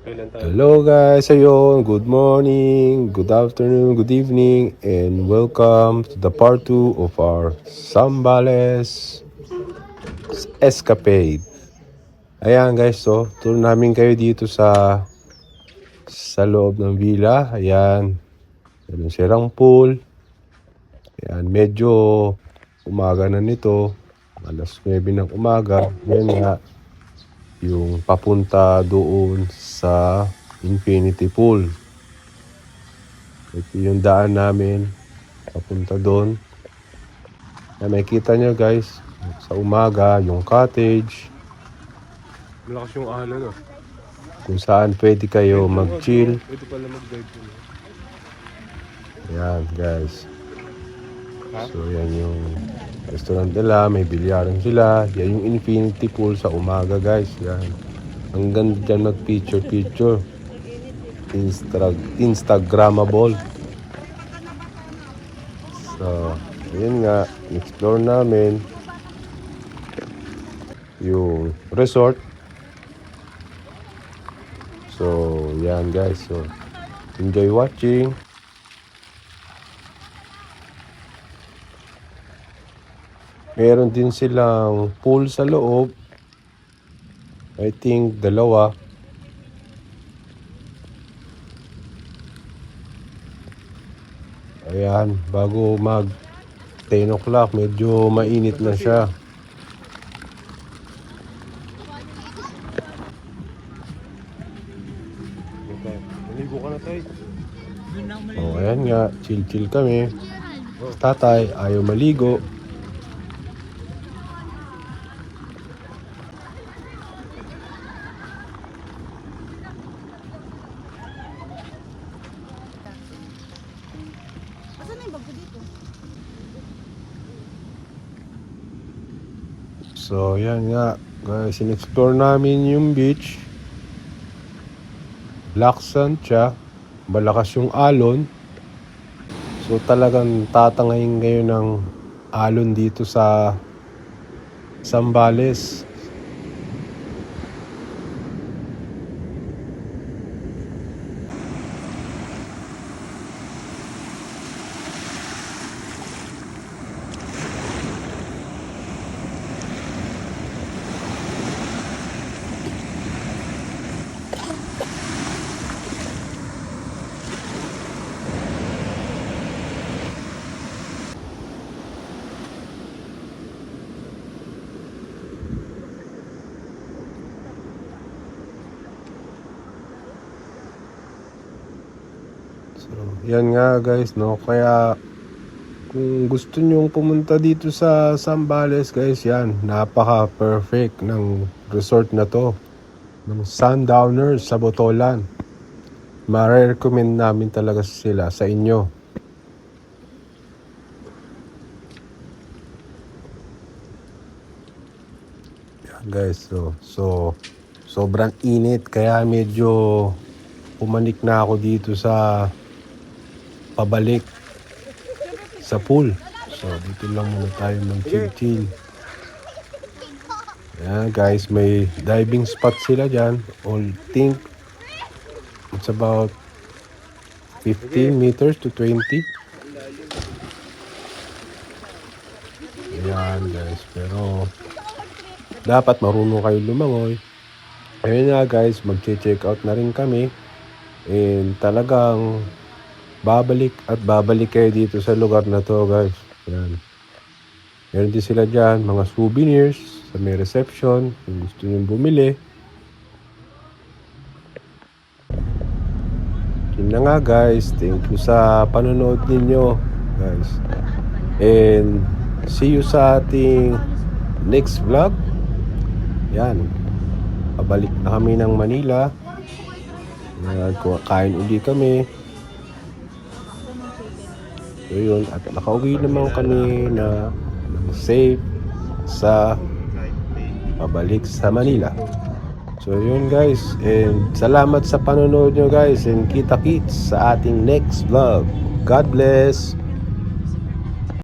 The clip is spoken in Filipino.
Hello guys, ayun, good morning, good afternoon, good evening, and welcome to the part 2 of our Zambales escapade. Ayan guys, so tour namin kayo dito sa loob ng villa. Ayan, yung sirang pool. Ayan, medyo umaga na nito, alas 9 ng umaga. Yan nga, yung papunta doon sa infinity pool. Ito yung daan namin papunta doon. Na makikita nyo guys, sa umaga yung cottage. Malakas yung alon ah. Kung saan pwede kayo mag-chill. Pwede pala mag-dive po. Ayan guys. So yan yung restaurant nila, may bilyaran sila. Yan yung infinity pool sa umaga guys. Yan. Ang ganda dyan mag-picture. Instagrammable. So, ayun nga, explore namin yung resort. So, yan guys. So, enjoy watching. Meron din silang pool sa loob. I think dalawa. Ayan, bago mag 10 o'clock, medyo mainit na siya. Maligo ka na tayo. O, ayan nga, chill-chill kami. Tatay, ayaw maligo. So, yan nga. Guys, in-explore namin yung beach. Black sand siya. Malakas yung alon. So, talagang tatangayin ngayon ng alon dito sa Zambales. So, yan nga guys, no? Kaya kung gusto nyong pumunta dito sa Zambales guys, yan, napaka-perfect ng resort na to. Ng Sundowners sa Botolan. Ma-recommend namin talaga sila sa inyo. Yan guys, so sobrang init kaya medyo pumanik na ako dito sa pabalik sa pool. So dito lang muna tayo mag-chill-chill. Ayan guys, may diving spot sila dyan. All think it's about 15 meters to 20. Ayan guys, pero dapat marunong kayo lumangoy. Ayun nga guys, mag-check out na rin kami. And talagang babalik kayo dito sa lugar na to guys. Ayan. Meron din sila dyan, mga souvenirs sa may reception. Kung gusto nyo bumili. Yun na nga guys. Thank you sa panonood ninyo guys. And see you sa ating next vlog. Yan. Pabalik na kami ng Manila. Kain uli kami. So yun, at nakauwi naman kami na safe sa pabalik sa Manila. So yun guys, and salamat sa panonood nyo guys, and kita-kits sa ating next vlog. God bless!